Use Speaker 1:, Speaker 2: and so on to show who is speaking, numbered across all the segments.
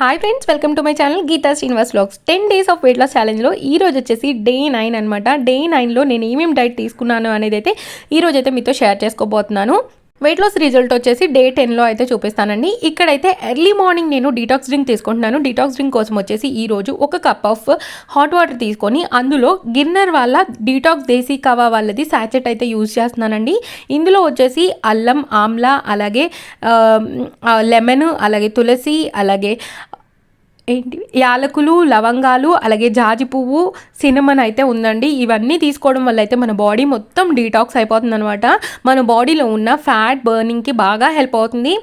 Speaker 1: Hi friends, welcome to my channel Geetha Srinivas vlogs. 10 days of weight loss ఛాలెంజ్లో ఈ రోజు వచ్చేసి డే 9 అనమాట. డే 9లో నేను ఏమేమి డైట్ తీసుకున్నాను అనేది అయితే ఈ రోజు అయితే మీతో షేర్ చేసుకోబోతున్నాను. వెయిట్ లాస్ రిజల్ట్ వచ్చేసి డే 10లో అయితే చూపిస్తానండి. ఇక్కడైతే ఎర్లీ మార్నింగ్ నేను డీటాక్స్ డ్రింక్ తీసుకుంటున్నాను. డీటాక్స్ డ్రింక్ కోసం వచ్చేసి ఈరోజు ఒక కప్ ఆఫ్ హాట్ వాటర్ తీసుకొని అందులో గిన్నర్ వాళ్ళ డీటాక్స్ దేశీ కవా వాళ్ళది సాచెట్ అయితే యూజ్ చేస్తున్నానండి. ఇందులో వచ్చేసి అల్లం, ఆమ్లా, అలాగే లెమన్, అలాగే తులసి, అలాగే యాలకులు, లవంగాలు, అలాగే జాజి పువ్వు, సినమన్ అయితే ఉందండి. ఇవన్నీ తీసుకోవడం వల్ల అయితే మన బాడీ మొత్తం డీటాక్స్ అయిపోతుంది అనమాట. మన బాడీలో ఉన్న ఫ్యాట్ బర్నింగ్కి బాగా హెల్ప్ అవుతుంది.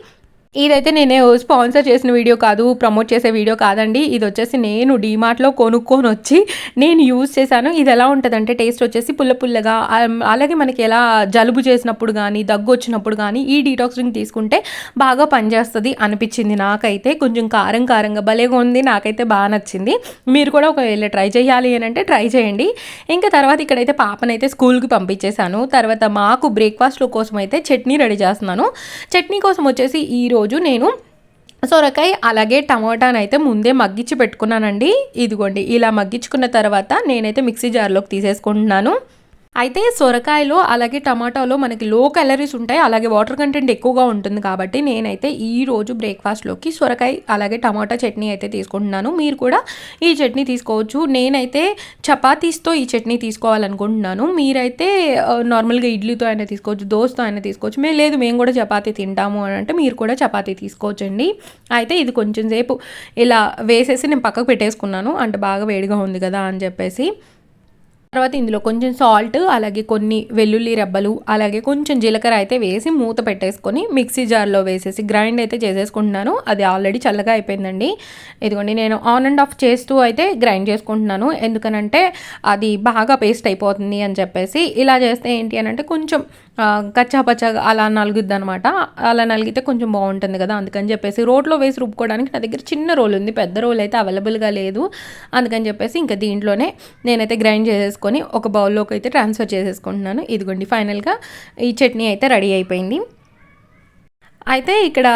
Speaker 1: ఇదైతే నేను స్పాన్సర్ చేసిన వీడియో కాదు, ప్రమోట్ చేసే వీడియో కాదండి. ఇది వచ్చేసి నేను డీమార్ట్లో కొనుక్కొని వచ్చి నేను యూజ్ చేశాను. ఇది ఎలా ఉంటుందంటే టేస్ట్ వచ్చేసి పుల్ల పుల్లగా, అలాగే మనకి ఎలా జలుబు చేసినప్పుడు కానీ దగ్గు వచ్చినప్పుడు కానీ ఈ డీటాక్స్ డ్రింక్ తీసుకుంటే బాగా పనిచేస్తుంది అనిపించింది నాకైతే. కొంచెం కారం కారంగా భలేగా ఉంది, నాకైతే బాగా నచ్చింది. మీరు కూడా ఒకవేళ ట్రై చేయాలి అని అంటే ట్రై చేయండి. ఇంకా తర్వాత ఇక్కడైతే పాపనైతే స్కూల్కి పంపించేశాను. తర్వాత మాకు బ్రేక్ఫాస్ట్లో కోసం అయితే చట్నీ రెడీ చేస్తున్నాను. చట్నీ కోసం వచ్చేసి ఈరోజు నేను సొరకాయ అలాగే టమాటాను అయితే ముందే మగ్గించి పెట్టుకున్నానండి. ఇదిగోండి, ఇలా మగ్గించుకున్న తర్వాత నేనైతే మిక్సీ జార్లోకి తీసేసుకుంటున్నాను. అయితే సొరకాయలో అలాగే టమాటాలో మనకి లో క్యాలరీస్ ఉంటాయి, అలాగే వాటర్ కంటెంట్ ఎక్కువగా ఉంటుంది. కాబట్టి నేనైతే ఈరోజు బ్రేక్ఫాస్ట్లోకి సొరకాయ అలాగే టమాటా చట్నీ అయితే తీసుకుంటున్నాను. మీరు కూడా ఈ చట్నీ తీసుకోవచ్చు. నేనైతే చపాతీస్తో ఈ చట్నీ తీసుకోవాలనుకుంటున్నాను. మీరైతే నార్మల్గా ఇడ్లీతో అయినా తీసుకోవచ్చు, దోశతో అయినా తీసుకోవచ్చు. మేము కూడా చపాతీ తింటాము అని అంటే మీరు కూడా చపాతీ తీసుకోవచ్చండి. అయితే ఇది కొంచెం సేపు ఇలా వేసేసి నేను పక్కకు పెట్టేసుకున్నాను, అంటే బాగా వేడిగా ఉంది కదా అని చెప్పేసి. తర్వాత ఇందులో కొంచెం సాల్ట్, అలాగే కొన్ని వెల్లుల్లి రెబ్బలు, అలాగే కొంచెం జీలకర్ర అయితే వేసి మూత పెట్టేసుకొని మిక్సీ జార్లో వేసేసి గ్రైండ్ అయితే చేసేసుకుంటున్నాను. అది ఆల్రెడీ చల్లగా అయిపోయిందండి. ఇదిగోండి, నేను ఆన్ అండ్ ఆఫ్ చేస్తూ అయితే గ్రైండ్ చేసుకుంటున్నాను. ఎందుకనంటే అది బాగా పేస్ట్ అయిపోతుంది అని చెప్పేసి. ఇలా చేస్తే ఏంటి అని అంటే కొంచెం కచ్చాపచ్చాగా అలా నలుగుద్ది అనమాట. అలా నలిగితే కొంచెం బాగుంటుంది కదా, అందుకని చెప్పేసి రోట్లో వేసి రుబ్బుకోవడానికి నా దగ్గర చిన్న రోల్ ఉంది, పెద్ద రోల్ అయితే అవైలబుల్గా లేదు. అందుకని చెప్పేసి ఇంకా దీంట్లోనే నేనైతే గ్రైండ్ చేసేసుకొని ఒక బౌల్లోకి అయితే ట్రాన్స్ఫర్ చేసేసుకుంటున్నాను. ఇదిగోండి, ఫైనల్గా ఈ చట్నీ అయితే రెడీ అయిపోయింది. అయితే ఇక్కడ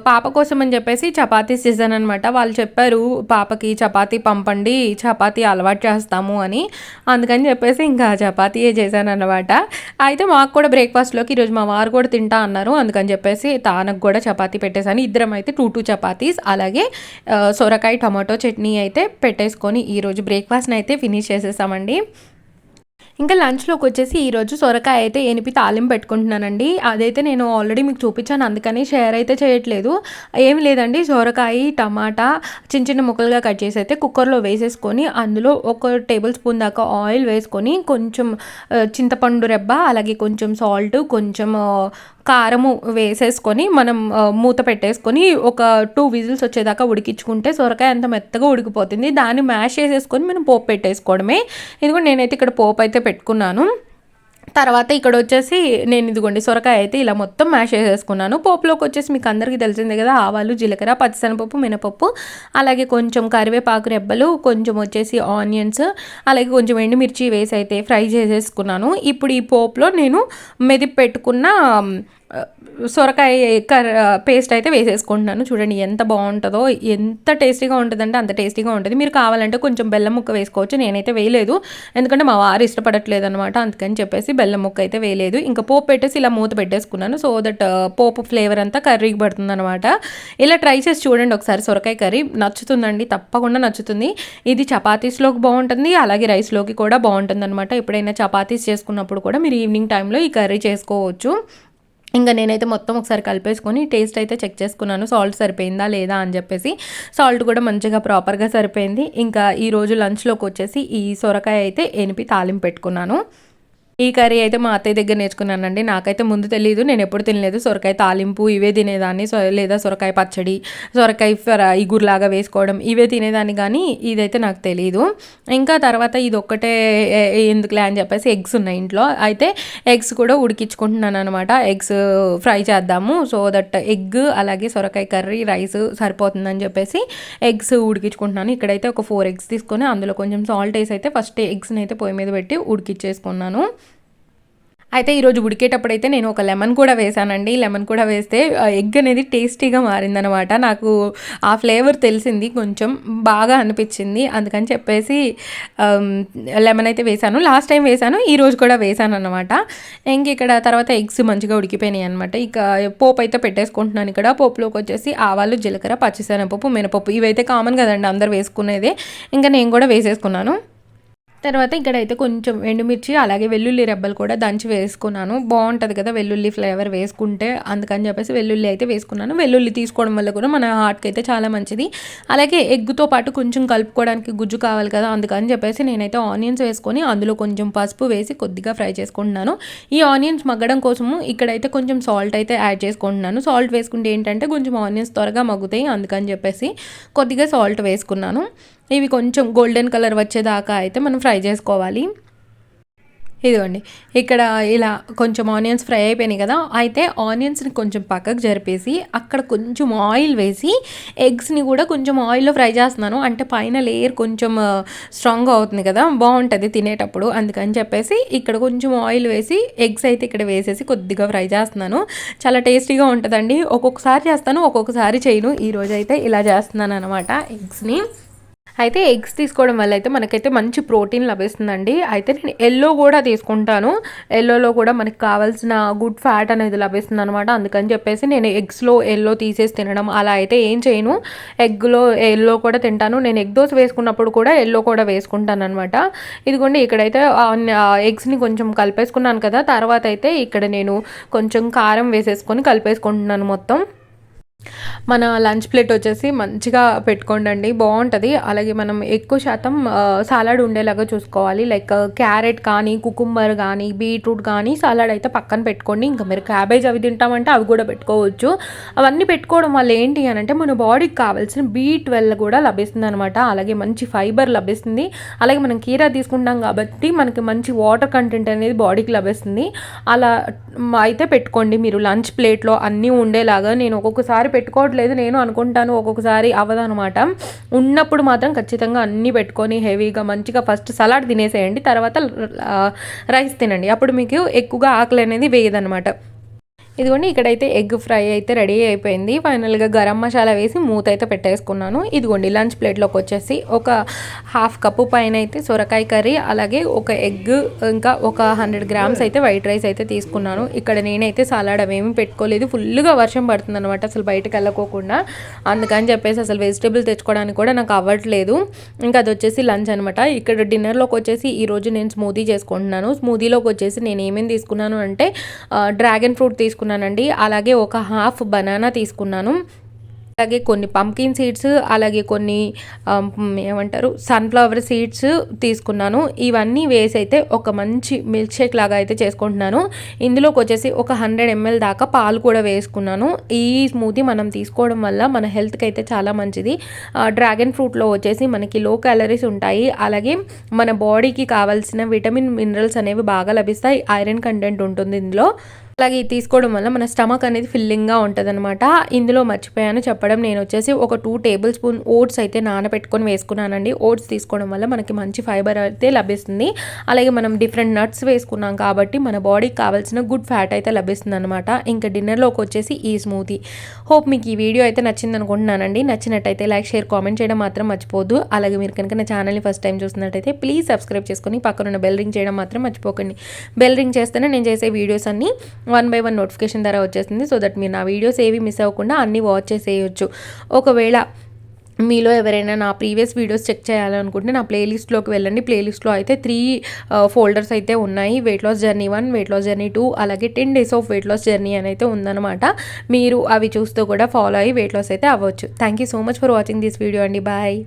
Speaker 1: పాప కోసం అని చెప్పేసి చపాతీ సీజన్ అనమాట. వాళ్ళు చెప్పారు పాపకి చపాతీ పంపండి, చపాతీ అలవాటు చేస్తాము అని. అందుకని చెప్పేసి ఇంకా చపాతీయే చేశాను అనమాట. అయితే మాకు కూడా బ్రేక్ఫాస్ట్లోకి ఈరోజు మా వారు కూడా తింటా అన్నారు. అందుకని చెప్పేసి తానకు కూడా చపాతీ పెట్టేశాను. ఇద్దరం అయితే 2 చపాతీస్ అలాగే సొరకాయ టమాటో చట్నీ అయితే పెట్టేసుకొని ఈరోజు బ్రేక్ఫాస్ట్ని అయితే ఫినిష్ చేసేసామండి. ఇంకా లంచ్లోకి వచ్చేసి ఈరోజు సొరకాయ అయితే ఎనిపి తాలింపు పెట్టుకుంటున్నానండి. అదైతే నేను ఆల్రెడీ మీకు చూపించాను, అందుకని షేర్ అయితే చేయట్లేదు. ఏమి లేదండి, సొరకాయ టమాటా చిన్న చిన్న ముక్కలుగా కట్ చేసి అయితే కుక్కర్లో వేసేసుకొని అందులో 1 టేబుల్ స్పూన్ దాకా ఆయిల్ వేసుకొని కొంచెం చింతపండు రెబ్బ, అలాగే కొంచెం సాల్ట్, కొంచెం కారము వేసేసుకొని మనం మూత పెట్టేసుకొని ఒక 2 విజిల్స్ వచ్చేదాకా ఉడికించుకుంటే సొరకాయ అంత మెత్తగా ఉడికిపోతుంది. దాన్ని మ్యాష్ చేసేసుకొని మనం పోపు పెట్టేసుకోవడమే. ఇదిగోండి, నేనైతే ఇక్కడ పోపు అయితే పెట్టుకున్నాను. తర్వాత ఇక్కడ వచ్చేసి నేను ఇదిగోండి సొరకాయ అయితే ఇలా మొత్తం మ్యాష్ చేసేసుకున్నాను. పోపులోకి వచ్చేసి మీకు అందరికీ తెలిసిందే కదా, ఆవాలు, జీలకర్ర, పచ్చిశనగపప్పు, మినపప్పు, అలాగే కొంచెం కరివేపాకు రెబ్బలు, కొంచెం వచ్చేసి ఆనియన్స్, అలాగే కొంచెం ఎండుమిర్చి వేసి అయితే ఫ్రై చేసేసుకున్నాను. ఇప్పుడు ఈ పోపులో నేను మెదిపి పెట్టుకున్న సొరకాయ పేస్ట్ అయితే వేసేసుకుంటున్నాను. చూడండి ఎంత బాగుంటుందో, ఎంత టేస్టీగా ఉంటుందంటే అంత టేస్టీగా ఉంటుంది. మీరు కావాలంటే కొంచెం బెల్లం ముక్క వేసుకోవచ్చు. నేనైతే వేయలేదు, ఎందుకంటే మా వారు ఇష్టపడట్లేదు అనమాట. అందుకని చెప్పేసి బెల్లం ముక్క అయితే వేయలేదు. ఇంకా పోపు పెట్టేసి ఇలా మూత పెట్టేసుకున్నాను. సో దట్ పోపు ఫ్లేవర్ అంతా కర్రీకి పడుతుంది అనమాట. ఇలా ట్రై చేసి చూడండి ఒకసారి, సొరకాయ కర్రీ నచ్చుతుందండి, తప్పకుండా నచ్చుతుంది. ఇది చపాతీస్లోకి బాగుంటుంది, అలాగే రైస్లోకి కూడా బాగుంటుంది అనమాట. ఎప్పుడైనా చపాతీస్ చేసుకున్నప్పుడు కూడా మీరు ఈవినింగ్ టైంలో ఈ కర్రీ చేసుకోవచ్చు. ఇంకా నేనైతే మొత్తం ఒకసారి కలిపేసుకొని టేస్ట్ అయితే చెక్ చేసుకున్నాను, సాల్ట్ సరిపోయిందా లేదా అని చెప్పేసి. సాల్ట్ కూడా మంచిగా ప్రాపర్గా సరిపోయింది. ఇంకా ఈరోజు లంచ్లోకి వచ్చేసి ఈ సొరకాయ అయితే ఎనిపి తాలింపు పెట్టుకున్నాను. ఈ కర్రీ అయితే మా అత్తయ్య దగ్గర నేర్చుకున్నానండి. నాకైతే ముందు తెలియదు, నేను ఎప్పుడు తినలేదు. సొరకాయ తాలింపు ఇవే తినేదాన్ని, లేదా సొరకాయ పచ్చడి, సొరకాయ ఇగురులాగా వేసుకోవడం ఇవే తినేదాన్ని, కానీ ఇదైతే నాకు తెలియదు. ఇంకా తర్వాత ఇది ఒక్కటే ఎందుకులే అని చెప్పేసి ఎగ్స్ ఉన్నాయి ఇంట్లో. అయితే ఎగ్స్ కూడా ఉడికించుకుంటున్నాను అనమాట. ఎగ్స్ ఫ్రై చేద్దాము, సో దట్ ఎగ్ అలాగే సొరకాయ కర్రీ రైస్ సరిపోతుందని చెప్పేసి ఎగ్స్ ఉడికించుకుంటున్నాను. ఇక్కడైతే ఒక 4 ఎగ్స్ తీసుకొని అందులో కొంచెం సాల్ట్ వేసి అయితే ఫస్ట్ ఎగ్స్ని అయితే పొయ్యి మీద పెట్టి ఉడికిచ్చేసుకున్నాను. అయితే ఈరోజు ఉడికేటప్పుడైతే నేను ఒక లెమన్ కూడా వేసానండి. లెమన్ కూడా వేస్తే ఎగ్ అనేది టేస్టీగా మారిందనమాట. నాకు ఆ ఫ్లేవర్ తెలిసింది, కొంచెం బాగా అనిపించింది. అందుకని చెప్పేసి లెమన్ అయితే వేసాను. లాస్ట్ టైం వేసాను, ఈరోజు కూడా వేసాను అనమాట. ఇంక ఇక్కడ తర్వాత ఎగ్స్ మంచిగా ఉడికిపోయినాయి అనమాట. ఇక పోపు అయితే పెట్టేసుకుంటున్నాను. ఇక్కడ పోపులోకి వచ్చేసి ఆవాలు, జీలకర్ర, పచ్చిశనగపప్పు, మినపప్పు ఇవైతే కామన్ కదండి అందరు వేసుకునేదే. ఇంకా నేను కూడా వేసేసుకున్నాను. తర్వాత ఇక్కడైతే కొంచెం ఎండుమిర్చి అలాగే వెల్లుల్లి రెబ్బలు కూడా దంచి వేసుకున్నాను. బాగుంటుంది కదా వెల్లుల్లి ఫ్లేవర్ వేసుకుంటే, అందుకని చెప్పేసి వెల్లుల్లి అయితే వేసుకున్నాను. వెల్లుల్లి తీసుకోవడం వల్ల కూడా మన హార్ట్కి అయితే చాలా మంచిది. అలాగే ఎగ్తో పాటు కొంచెం కలుపుకోవడానికి గుజ్జు కావాలి కదా, అందుకని చెప్పేసి నేనైతే ఆనియన్స్ వేసుకొని అందులో కొంచెం పసుపు వేసి కొద్దిగా ఫ్రై చేసుకుంటున్నాను. ఈ ఆనియన్స్ మగ్గడం కోసము ఇక్కడైతే కొంచెం సాల్ట్ అయితే యాడ్ చేసుకుంటున్నాను. సాల్ట్ వేసుకుంటే ఏంటంటే కొంచెం ఆనియన్స్ త్వరగా మగ్గుతాయి, అందుకని చెప్పేసి కొద్దిగా సాల్ట్ వేసుకున్నాను. ఇవి కొంచెం గోల్డెన్ కలర్ వచ్చేదాకా అయితే మనం ఫ్రై చేసుకోవాలి. ఇదిగోండి ఇక్కడ ఇలా కొంచెం ఆనియన్స్ ఫ్రై అయిపోయినాయి కదా, అయితే ఆనియన్స్ని కొంచెం పక్కకు జరిపేసి అక్కడ కొంచెం ఆయిల్ వేసి ఎగ్స్ని కూడా కొంచెం ఆయిల్లో ఫ్రై చేస్తున్నాను. అంటే పైన లేయర్ కొంచెం స్ట్రాంగ్గా అవుతుంది కదా, బాగుంటుంది తినేటప్పుడు. అందుకని చెప్పేసి ఇక్కడ కొంచెం ఆయిల్ వేసి ఎగ్స్ అయితే ఇక్కడ వేసేసి కొద్దిగా ఫ్రై చేస్తున్నాను. చాలా టేస్టీగా ఉంటుందండి. ఒక్కొక్కసారి చేస్తాను, ఒక్కొక్కసారి చేయను. ఈరోజు అయితే ఇలా చేస్తున్నాను అనమాట ఎగ్స్ని. అయితే ఎగ్స్ తీసుకోవడం వల్ల అయితే మనకైతే మంచి ప్రోటీన్ లభిస్తుందండి. అయితే నేను ఎల్లో కూడా తీసుకుంటాను. ఎల్లోలో కూడా మనకి కావాల్సిన గుడ్ ఫ్యాట్ అనేది లభిస్తుంది అనమాట. అందుకని చెప్పేసి నేను ఎగ్స్లో ఎల్లో తీసేసి తినడం అలా అయితే ఏం చేయను. ఎగ్లో ఎల్లో కూడా తింటాను. నేను ఎగ్ దోశ వేసుకున్నప్పుడు కూడా ఎల్లో కూడా వేసుకుంటాను అనమాట. ఇదిగోండి ఇక్కడైతే ఎగ్స్ని కొంచెం కలిపేసుకున్నాను కదా, తర్వాత అయితే ఇక్కడ నేను కొంచెం కారం వేసేసుకొని కలిపేసుకుంటున్నాను మొత్తం. మన లంచ్ ప్లేట్ వచ్చేసి మంచిగా పెట్టుకోండి, బాగుంటుంది. అలాగే మనం ఎక్కువ శాతం సలాడ్ ఉండేలాగా చూసుకోవాలి. లైక్ క్యారెట్ కానీ, కుకుంబర్ కానీ, బీట్రూట్ కానీ సలాడ్ అయితే పక్కన పెట్టుకోండి. ఇంకా మీరు క్యాబేజ్ అవి తింటామంటే అవి కూడా పెట్టుకోవచ్చు. అవన్నీ పెట్టుకోవడం వల్ల ఏంటి అని అంటే మన బాడీకి కావాల్సిన B12 కూడా లభిస్తుంది అనమాట. అలాగే మంచి ఫైబర్ లభిస్తుంది. అలాగే మనం కీరా తీసుకుంటాం కాబట్టి మనకి మంచి వాటర్ కంటెంట్ అనేది బాడీకి లభిస్తుంది. అలా అయితే పెట్టుకోండి మీరు లంచ్ ప్లేట్లో అన్నీ ఉండేలాగా. నేను ఒక్కొక్కసారి పెట్టుకోవట్లేదు, నేను అనుకుంటాను, ఒక్కొక్కసారి అవ్వదనమాట. ఉన్నప్పుడు మాత్రం ఖచ్చితంగా అన్నీ పెట్టుకొని హెవీగా మంచిగా ఫస్ట్ సలాడ్ తినేసేయండి, తర్వాత రైస్ తినండి. అప్పుడు మీకు ఎక్కువగా ఆకలి అనేది వేయదనమాట. ఇదిగోండి ఇక్కడైతే ఎగ్ ఫ్రై అయితే రెడీ అయిపోయింది. ఫైనల్గా గరం మసాలా వేసి మూత అయితే పెట్టేసుకున్నాను. ఇదిగోండి లంచ్ ప్లేట్లోకి వచ్చేసి ఒక హాఫ్ కప్పు పైన అయితే సొరకాయ కర్రీ, అలాగే ఒక ఎగ్, ఇంకా ఒక 100 గ్రామ్స్ అయితే వైట్ రైస్ అయితే తీసుకున్నాను. ఇక్కడ నేనైతే సలాడ్ అవేమీ పెట్టుకోలేదు. ఫుల్గా వర్షం పడుతుంది అనమాట, అసలు బయటకు వెళ్ళకోకుండా. అందుకని చెప్పేసి అసలు వెజిటేబుల్ తెచ్చుకోవడానికి కూడా నాకు అవ్వట్లేదు. ఇంకా అది వచ్చేసి లంచ్ అనమాట. ఇక్కడ డిన్నర్లోకి వచ్చేసి ఈరోజు నేను స్మూదీ చేసుకుంటున్నాను. స్మూదీలోకి వచ్చేసి నేను ఏమేమి తీసుకున్నాను అంటే డ్రాగన్ ఫ్రూట్ తీసుకున్నానండి, అలాగే ఒక హాఫ్ బనానా తీసుకున్నాను, అలాగే కొన్ని పంకిన్ సీడ్స్, అలాగే కొన్ని ఏమంటారు సన్ఫ్లవర్ సీడ్స్ తీసుకున్నాను. ఇవన్నీ వేసి అయితే ఒక మంచి మిల్క్ షేక్ లాగా అయితే చేసుకుంటున్నాను. ఇందులోకి వచ్చేసి ఒక 100 ml దాకా పాలు కూడా వేసుకున్నాను. ఈ స్మూతీ మనం తీసుకోవడం వల్ల మన హెల్త్కి అయితే చాలా మంచిది. డ్రాగన్ ఫ్రూట్లో వచ్చేసి మనకి లో క్యాలరీస్ ఉంటాయి, అలాగే మన బాడీకి కావాల్సిన విటమిన్ మినరల్స్ అనేవి బాగా లభిస్తాయి. ఐరన్ కంటెంట్ ఉంటుంది ఇందులో. అలాగే ఇది తీసుకోవడం వల్ల మన స్టమక్ అనేది ఫిల్లింగ్గా ఉంటుంది అనమాట. ఇందులో మర్చిపోయాను చెప్పడం, నేను వచ్చేసి ఒక 2 టేబుల్ స్పూన్ ఓట్స్ అయితే నానబెట్టుకొని వేసుకున్నానండి. ఓట్స్ తీసుకోవడం వల్ల మనకి మంచి ఫైబర్ అయితే లభిస్తుంది. అలాగే మనం డిఫరెంట్ నట్స్ వేసుకున్నాం కాబట్టి మన బాడీకి కావాల్సిన గుడ్ ఫ్యాట్ అయితే లభిస్తుంది అనమాట. ఇంకా డిన్నర్లోకి వచ్చేసి ఈ స్మూతీ. హోప్ మీకు ఈ వీడియో అయితే నచ్చింది అనుకుంటున్నానండి. నచ్చినట్టయితే లైక్, షేర్, కామెంట్ చేయడం మాత్రం మర్చిపోద్దు. అలాగే మీరు కనుక నా ఛానల్ని ఫస్ట్ టైం చూస్తున్నట్టయితే ప్లీజ్ సబ్స్క్రైబ్ చేసుకొని పక్కనున్న బెల్ రింగ్ చేయడం మాత్రం మర్చిపోకండి. బెల్ రింగ్ చేస్తేనే నేను చేసే వీడియోస్ అన్నీ 1 by 1 నోటిఫికేషన్ ద్వారా వచ్చేస్తుంది. సో దట్ మీరు నా వీడియోస్ ఏవి మిస్ అవ్వకుండా అన్నీ వాచ్ చేసేయచ్చు. ఒకవేళ మీలో ఎవరైనా నా ప్రీవియస్ వీడియోస్ చెక్ చేయాలనుకుంటే నా ప్లేలిస్ట్లోకి వెళ్ళండి. ప్లేలిస్ట్లో అయితే 3 ఫోల్డర్స్ అయితే ఉన్నాయి. Weight loss journey 1, weight loss journey 2, అలాగే 10 days of weight loss journey అని అయితే ఉందన్నమాట. మీరు అవి చూస్తూ కూడా ఫాలో అయ్యి వెయిట్ లాస్ అయితే అవ్వచ్చు. Thank you so much for watching this video అండి. బాయ్.